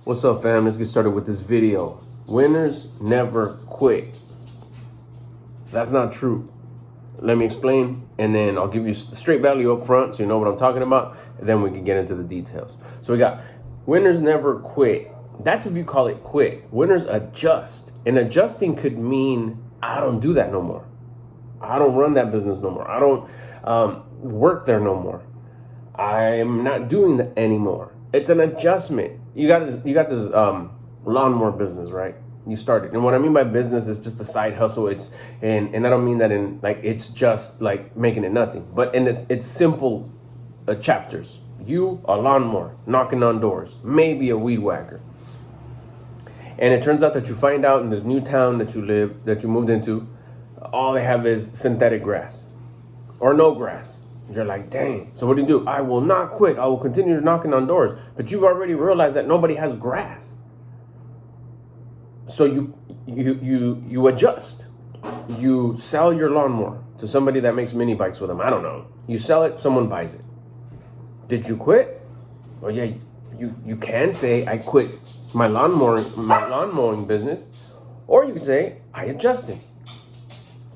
What's up, fam? Let's get started with this video. Winners never quit. That's not true. Let me explain, and then I'll give you the straight value up front so you know what I'm talking about, and then we can get into the details. So we got winners never quit. That's if you call it quit. Winners adjust. And adjusting could mean I don't do that no more. I don't run that business no more. I don't work there no more. I'm not doing that anymore. It's an adjustment. You got this lawnmower business, right? You started, and what I mean by business is just a side hustle. It's and I don't mean that in like it's just like making it nothing, but in it's simple chapters. You a lawnmower, knocking on doors, maybe a weed whacker, and it turns out that you find out in this new town that you moved into, all they have is synthetic grass or no grass. You're like, dang. So what do? I will not quit. I will continue knocking on doors. But you've already realized that nobody has grass. So you adjust. You sell your lawnmower to somebody that makes mini bikes with them. I don't know. You sell it, someone buys it. Did you quit? Well, yeah, you can say I quit my lawn mowing business, or you could say I adjusted.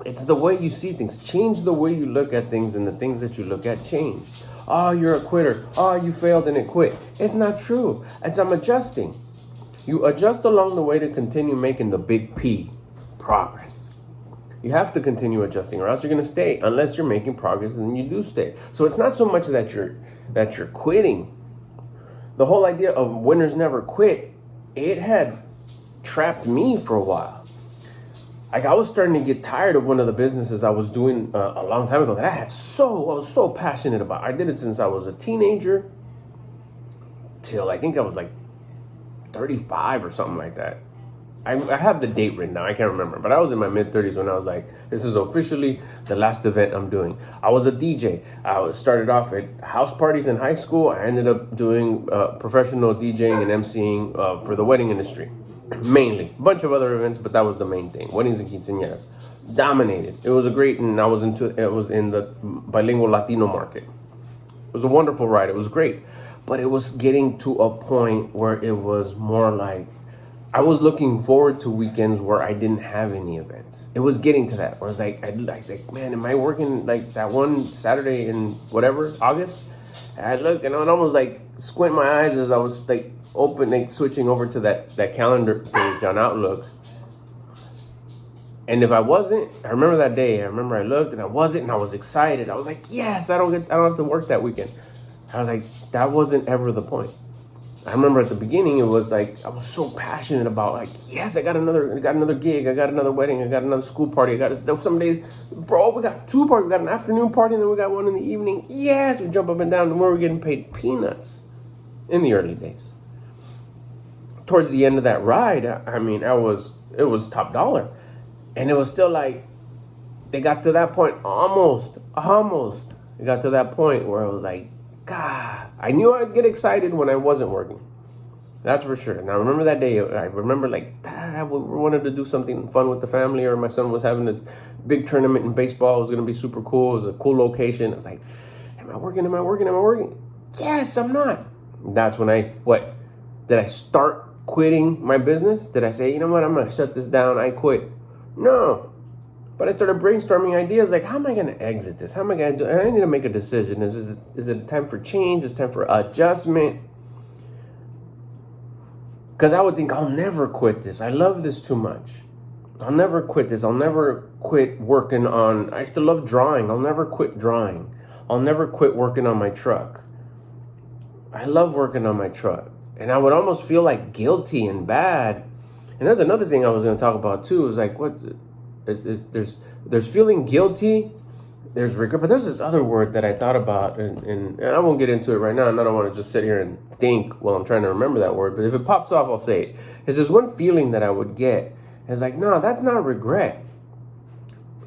It's the way you see things. Change the way you look at things, and the things that you look at change. Oh, you're a quitter. Oh, you failed and it quit. It's not true. I'm adjusting. You adjust along the way to continue making the big P, progress. You have to continue adjusting, or else you're going to stay. Unless you're making progress, and then you do stay. So it's not so much that you're quitting. The whole idea of winners never quit, it had trapped me for a while. Like I was starting to get tired of one of the businesses I was doing a long time ago that I was so passionate about. I did it since I was a teenager till I think I was like 35 or something like that. I have the date written down. I can't remember, but I was in my mid-30s when I was like, this is officially the last event I'm doing. I was a DJ. I started off at house parties in high school. I ended up doing professional DJing and MCing for the wedding industry. Mainly, a bunch of other events, but that was the main thing. Weddings and quinceañeras dominated. It was and I was in the bilingual Latino market. It was a wonderful ride. It was great, but it was getting to a point where it was more like I was looking forward to weekends where I didn't have any events. It was getting to that where I was like, man, am I working like that one Saturday in whatever August? And I look and I'd almost like squint my eyes as I was like switching over to that calendar page on Outlook. And if I wasn't, I remember that day. I remember I looked and I wasn't, and I was excited. I was like, yes, I don't have to work that weekend. I was like, that wasn't ever the point. I remember at the beginning, it was like I was so passionate about like, yes, I got another gig, I got another wedding, I got another school party, some days, bro, we got two parties, we got an afternoon party, and then we got one in the evening. Yes, we jump up and down, and we're getting paid peanuts in the early days. Towards the end of that ride, I mean, it was top dollar, and it was still like, it got to that point almost. It got to that point where I was like, God, I knew I'd get excited when I wasn't working. That's for sure. And I remember that day. I remember like, we wanted to do something fun with the family, or my son was having this big tournament in baseball. It was going to be super cool. It was a cool location. I was like, am I working? Yes, I'm not. That's when did I start quitting my business? Did I say, you know what, I'm going to shut this down? I quit. No. But I started brainstorming ideas like, how am I going to exit this? How am I going to do it? I need to make a decision. Is it a time for change? Is it time for adjustment? Because I would think, I'll never quit this. I love this too much. I'll never quit this. I'll never quit working on, I still love drawing. I'll never quit drawing. I'll never quit working on my truck. I love working on my truck. And I would almost feel like guilty and bad. And there's another thing I was going to talk about too. Is like, there's feeling guilty, there's regret, but there's this other word that I thought about, and I won't get into it right now, and I don't want to just sit here and think while I'm trying to remember that word, but if it pops off, I'll say it. There's one feeling that I would get. It's like, no, that's not regret.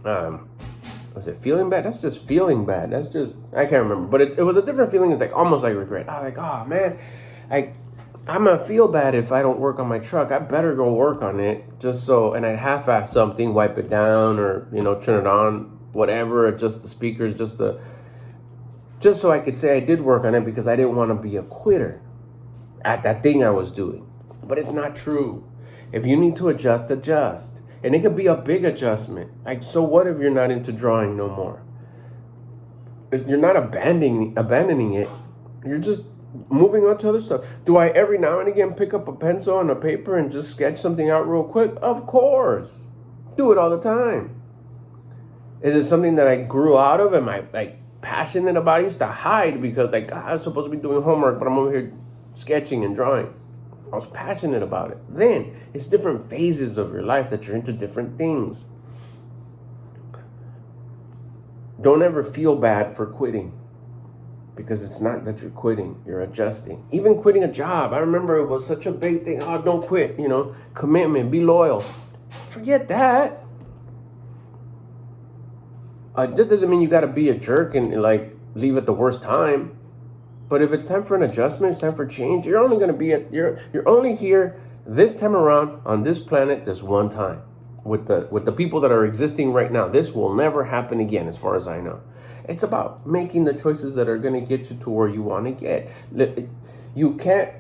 Was it feeling bad? That's just feeling bad. That's just, I can't remember, but it was a different feeling. It's like almost like regret. I was like, oh man, I'm going to feel bad if I don't work on my truck. I better go work on it and I'd half-ass something, wipe it down, or, turn it on, whatever, adjust the speakers, just so I could say I did work on it, because I didn't want to be a quitter at that thing I was doing. But it's not true. If you need to adjust, adjust. And it could be a big adjustment. Like, so what if you're not into drawing no more? You're not abandoning it. You're just moving on to other stuff. Do I every now and again pick up a pencil and a paper and just sketch something out real quick? Of course. Do it all the time. Is it something that I grew out of? Am I like passionate about? I used to hide because like I was supposed to be doing homework, but I'm over here sketching and drawing. I was passionate about it. Then it's different phases of your life that you're into different things. Don't ever feel bad for quitting, because it's not that you're quitting, you're adjusting. Even quitting a job, I remember it was such a big thing. Oh, don't quit, commitment, be loyal. Forget that. That doesn't mean you got to be a jerk and like leave at the worst time. But if it's time for an adjustment, it's time for change. You're only going to be you're only here this time around on this planet this one time with the people that are existing right now. This will never happen again, as far as I know. It's about making the choices that are going to get you to where you want to get. You can't.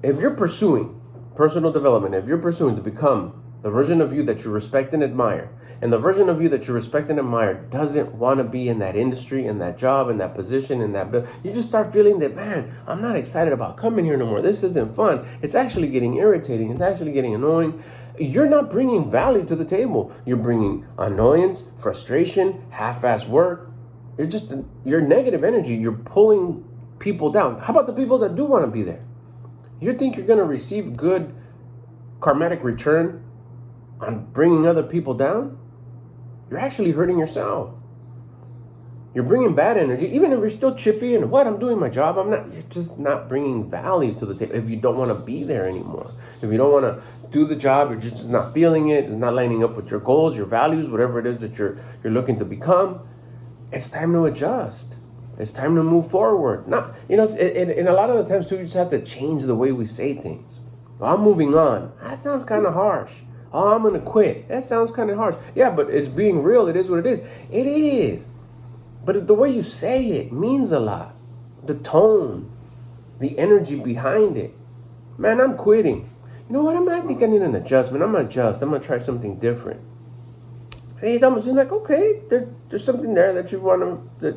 If you're pursuing personal development, if you're pursuing to become the version of you that you respect and admire, and the version of you that you respect and admire doesn't want to be in that industry, in that job, in that position, in that you just start feeling that, man, I'm not excited about coming here no more. This isn't fun. It's actually getting irritating. It's actually getting annoying. You're not bringing value to the table. You're bringing annoyance, frustration, half-assed work. You're negative energy. You're pulling people down. How about the people that do want to be there? You think you're going to receive good karmatic return on bringing other people down? You're actually hurting yourself. You're bringing bad energy. Even if you're still chippy and I'm doing my job, you're just not bringing value to the table. If you don't want to be there anymore, if you don't want to do the job, you're just not feeling it, it's not lining up with your goals, your values, whatever it is that you're looking to become, it's time to adjust. It's time to move forward. And a lot of the times too, you just have to change the way we say things. Well, I'm moving on. That sounds kind of harsh. Oh, I'm going to quit. That sounds kind of harsh. Yeah, but it's being real. It is what it is. It is. But the way you say it means a lot. The tone, the energy behind it. Man, I'm quitting. You know what? I think I need an adjustment. I'm going to adjust. I'm going to try something different. And it's almost like, okay, there's something there that you want to,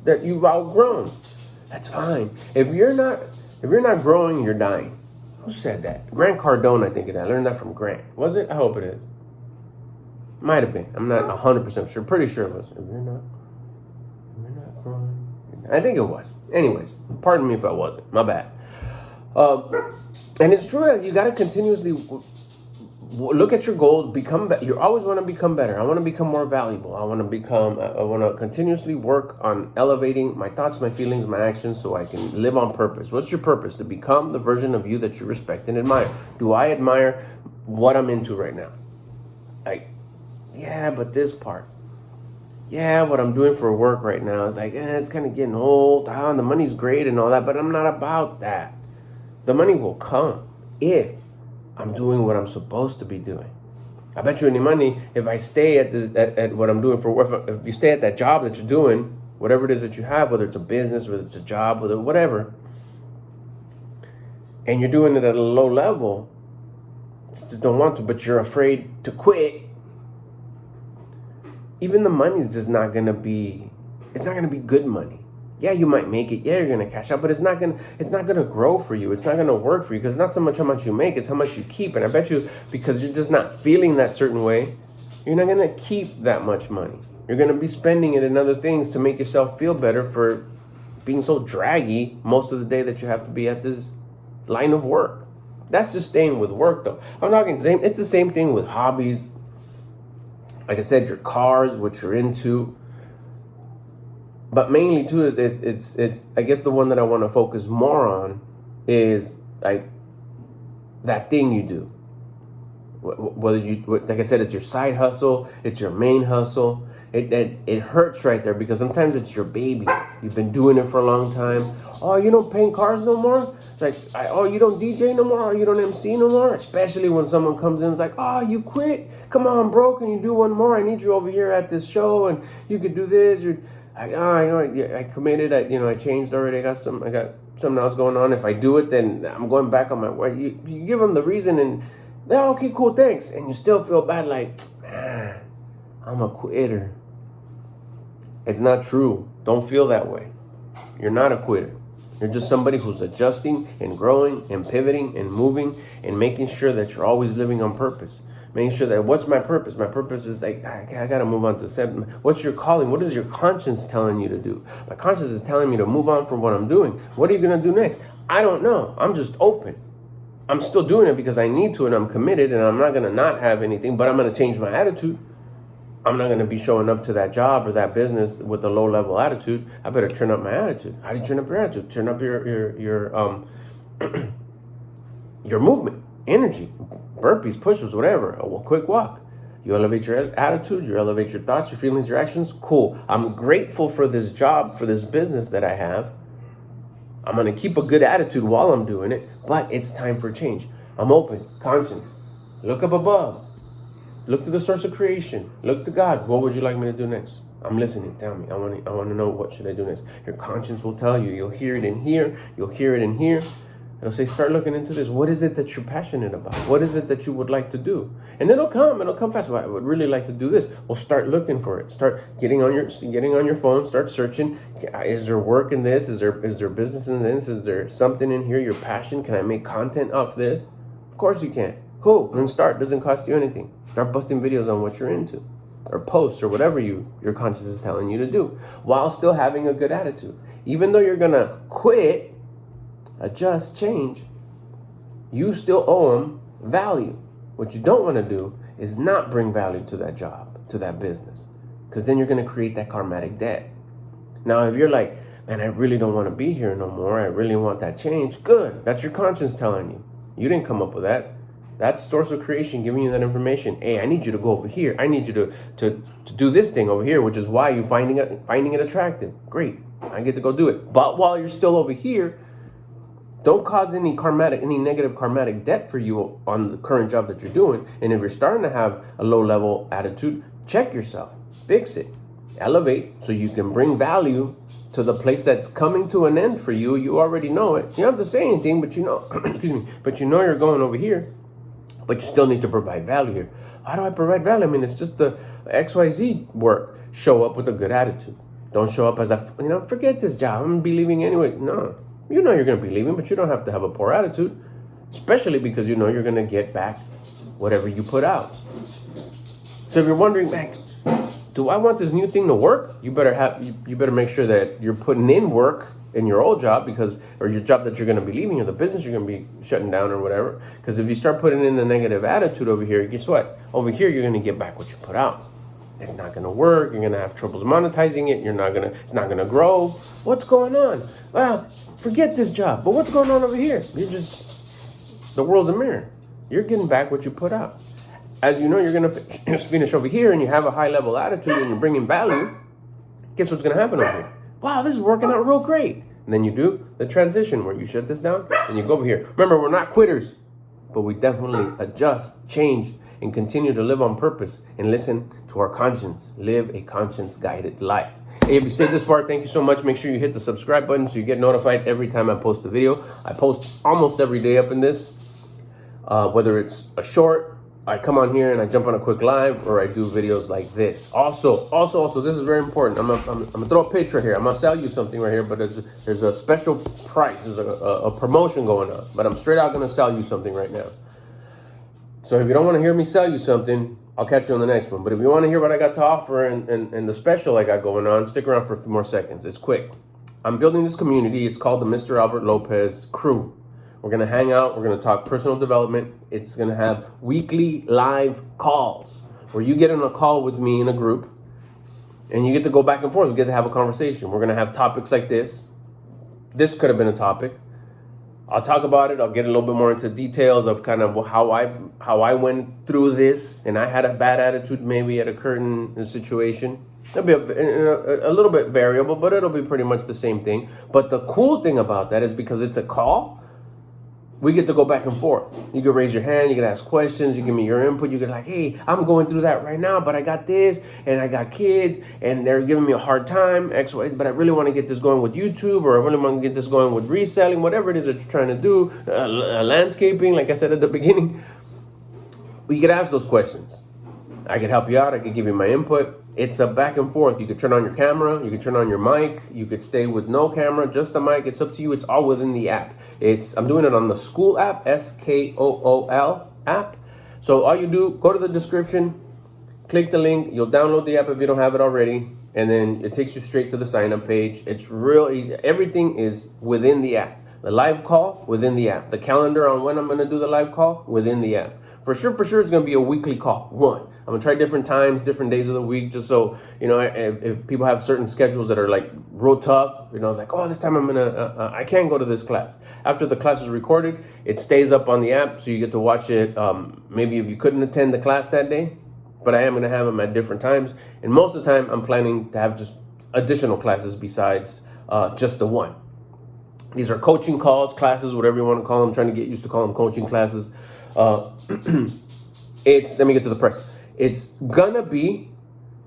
that you've outgrown. That's fine. If you're not growing, you're dying. Who said that? Grant Cardone, I think it is. I learned that from Grant. Was it? I hope it is. Might have been. I'm not 100% sure. Pretty sure it was. If you're not growing, I think it was. Anyways, pardon me if I wasn't. My bad. And it's true that you got to continuously look at your goals. You always want to become better. I want to become more valuable. I want to continuously work on elevating my thoughts, my feelings, my actions, so I can live on purpose. What's your purpose? To become the version of you that you respect and admire. Do I admire what I'm into right now? Like, yeah, but this part. Yeah, what I'm doing for work right now is like, it's kind of getting old. The money's great and all that, but I'm not about that. The money will come if I'm doing what I'm supposed to be doing. I bet you any money, if I stay at what I'm doing for work, if you stay at that job that you're doing, whatever it is that you have, whether it's a business, whether it's a job, whatever, and you're doing it at a low level, you just don't want to, but you're afraid to quit, even the money's just not going to be, it's not going to be good money. Yeah, you might make it. Yeah, you're going to cash out, but it's not going to grow for you. It's not going to work for you, because it's not so much how much you make, it's how much you keep. And I bet you, because you're just not feeling that certain way, you're not going to keep that much money. You're going to be spending it in other things to make yourself feel better for being so draggy most of the day that you have to be at this line of work. That's just staying with work, though. I'm talking it's the same thing with hobbies. Like I said, your cars, what you're into. But mainly too is it's I guess the one that I want to focus more on is like that thing you do. Whether like I said, it's your side hustle, it's your main hustle. It hurts right there, because sometimes it's your baby. You've been doing it for a long time. Oh, you don't paint cars no more? Like, you don't DJ no more? Or you don't MC no more? Especially when someone comes in and is like, oh, you quit? Come on, bro, can you do one more? I need you over here at this show, and you could do this. I committed. I changed already. I got something else going on. If I do it, then I'm going back on my word. You give them the reason, and they're okay, cool, thanks. And you still feel bad, like, man, I'm a quitter. It's not true. Don't feel that way. You're not a quitter. You're just somebody who's adjusting and growing and pivoting and moving and making sure that you're always living on purpose. Making sure that, what's my purpose? My purpose is like, I got to move on to seven. What's your calling? What is your conscience telling you to do? My conscience is telling me to move on from what I'm doing. What are you going to do next? I don't know. I'm just open. I'm still doing it because I need to, and I'm committed, and I'm not going to not have anything, but I'm going to change my attitude. I'm not going to be showing up to that job or that business with a low-level attitude. I better turn up my attitude. How do you turn up your attitude? Turn up your your movement, energy, burpees, push-ups, whatever. A quick walk. You elevate your attitude. You elevate your thoughts, your feelings, your actions. Cool. I'm grateful for this job, for this business that I have. I'm going to keep a good attitude while I'm doing it, but it's time for change. I'm open, conscience. Look up above. Look to the source of creation. Look to God. What would you like me to do next? I'm listening. Tell me. I want to know, what should I do next? Your conscience will tell you. You'll hear it in here. You'll hear it in here. It'll say, start looking into this. What is it that you're passionate about? What is it that you would like to do? And it'll come fast. Well, I would really like to do this. Well, start looking for it. Start getting on your phone. Start searching. Is there work in this? Is there business in this? Is there something in here? Your passion? Can I make content off this? Of course you can. Cool. Then start. Doesn't cost you anything. Start busting videos on what you're into, or posts, or whatever your conscience is telling you to do, while still having a good attitude. Even though you're gonna quit, adjust, change, you still owe them value. What you don't want to do is not bring value to that job, to that business, because then you're going to create that karmatic debt. Now, if you're like, man, I really don't want to be here no more, I really want that change, good. That's your conscience telling you. You didn't come up with that. That's source of creation giving you that information. Hey, I need you to go over here. I need you to do this thing over here, which is why you're finding it attractive. Great. I get to go do it. But while you're still over here, don't cause any negative karmatic debt for you on the current job that you're doing. And if you're starting to have a low-level attitude, check yourself. Fix it. Elevate so you can bring value to the place that's coming to an end for you. You already know it. You don't have to say anything, but you know, excuse me, but you know you're going over here. But you still need to provide value here. How do I provide value? I mean, it's just the XYZ work. Show up with a good attitude. Don't show up as forget this job. I'm going to be leaving anyways. No. You know you're going to be leaving, but you don't have to have a poor attitude, especially because you know you're going to get back whatever you put out. So if you're wondering, man, do I want this new thing to work? You better make sure that you're putting in work in your old job, or your job that you're going to be leaving, or the business you're going to be shutting down or whatever. Because if you start putting in a negative attitude over here, guess what? Over here, you're going to get back what you put out. It's not going to work. You're going to have troubles monetizing it. It's not going to grow. What's going on? Well, forget this job. But what's going on over here? The world's a mirror. You're getting back what you put out. As you know, you're going to finish over here and you have a high level attitude and you're bringing value. Guess what's going to happen over here? Wow, this is working out real great. And then you do the transition where you shut this down and you go over here. Remember, we're not quitters, but we definitely adjust, change, and continue to live on purpose and listen to our conscience. Live a conscience-guided life. Hey, if you stayed this far, thank you so much. Make sure you hit the subscribe button so you get notified every time I post a video. I post almost every day up in this, whether it's a short, I come on here and I jump on a quick live, or I do videos like this. Also, this is very important. I'm gonna throw a picture here. I'm gonna sell you something right here, but there's a special price. There's a promotion going on, but I'm straight out gonna sell you something right now. So if you don't want to hear me sell you something, I'll catch you on the next one. But if you want to hear what I got to offer and the special I got going on, stick around for a few more seconds. It's quick. I'm building this community. It's called the Mr. Albert Lopez Crew. We're going to hang out. We're going to talk personal development. It's going to have weekly live calls where you get on a call with me in a group and you get to go back and forth. We get to have a conversation. We're going to have topics like this. This could have been a topic. I'll talk about it. I'll get a little bit more into details of kind of how I went through this, and I had a bad attitude maybe at a certain situation. It'll be a little bit variable, but it'll be pretty much the same thing. But the cool thing about that is because it's a call, we get to go back and forth. You can raise your hand, you can ask questions, you give me your input, you can like, hey, I'm going through that right now, but I got this, and I got kids, and they're giving me a hard time, X, Y, but I really want to get this going with YouTube, or I really want to get this going with reselling, whatever it is that you're trying to do, landscaping, like I said at the beginning. We could ask those questions. I could help you out, I could give you my input. It's a back and forth. You could turn on your camera, you could turn on your mic, you could stay with no camera, just the mic. It's up to you. It's all within the app. I'm doing it on the Skool app, Skool app. So all you do, go to the description, click the link, you'll download the app if you don't have it already, and then it takes you straight to the sign up page. It's real easy. Everything is within the app. The live call, within the app. The calendar on when I'm gonna do the live call, within the app. For sure, it's gonna be a weekly call, one. I'm gonna try different times, different days of the week, just so, if people have certain schedules that are like real tough, like, oh, this time I can't go to this class. After the class is recorded, it stays up on the app, so you get to watch it. Maybe if you couldn't attend the class that day, but I am gonna have them at different times. And most of the time, I'm planning to have just additional classes besides just the one. These are coaching calls, classes, whatever you want to call them. I'm trying to get used to calling them coaching classes. Let me get to the price. It's gonna be,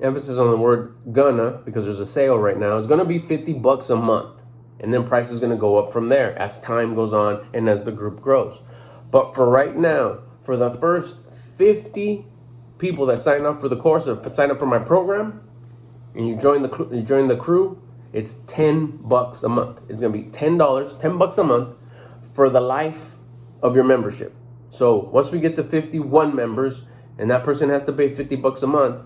emphasis on the word gonna, because there's a sale right now. It's gonna be $50 a month, and then price is gonna go up from there as time goes on and as the group grows. But for right now, for the first 50 people that sign up for the course or sign up for my program, and you join the crew, it's $10 a month. It's gonna be $10 a month for the life of your membership. So once we get to 51 members, and that person has to pay $50 a month,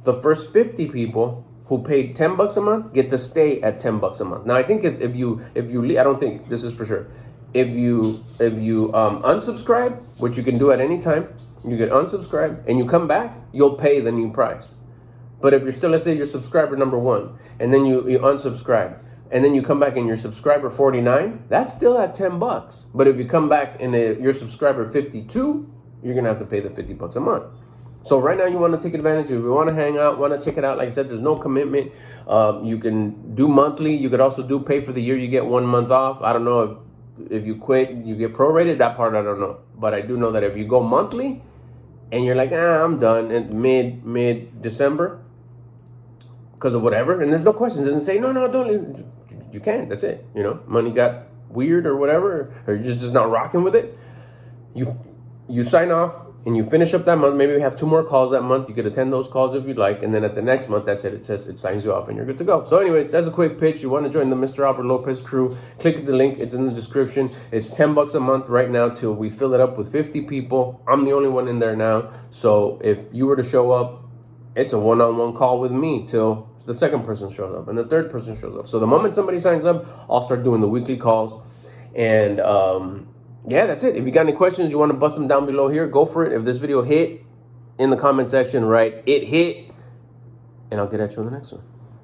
the first 50 people who paid $10 a month get to stay at $10 a month. Now I think if you leave, I don't think this is for sure. If you unsubscribe, which you can do at any time, you can unsubscribe and you come back, you'll pay the new price. But if you're still, let's say you're subscriber number 1, and then you unsubscribe, and then you come back and you're subscriber 49, that's still at $10. But if you come back and you're subscriber 52, you're gonna have to pay the $50 a month. So right now you want to take advantage. If you want to hang out, want to check it out, like I said, there's no commitment. You can do monthly. You could also do pay for the year. You get 1 month off. I don't know if you quit, you get prorated. That part I don't know, but I do know that if you go monthly and you're like, I'm done at mid December because of whatever, and there's no questions. It doesn't say no, don't. You can't. That's it. Money got weird or whatever, or you're just not rocking with it. You sign off and you finish up that month. Maybe we have 2 more calls that month. You could attend those calls if you'd like. And then at the next month, that's it. It says it signs you off and you're good to go. So anyways, that's a quick pitch. You want to join the Mr. Albert Lopez crew, click the link. It's in the description. It's $10 a month right now till we fill it up with 50 people. I'm the only one in there now. So if you were to show up, it's a one-on-one call with me till the second person shows up and the third person shows up. So the moment somebody signs up, I'll start doing the weekly calls. And yeah, that's it. If you got any questions, you want to bust them down below here, go for it. If this video hit, in the comment section, write it hit, and I'll get at you on the next one.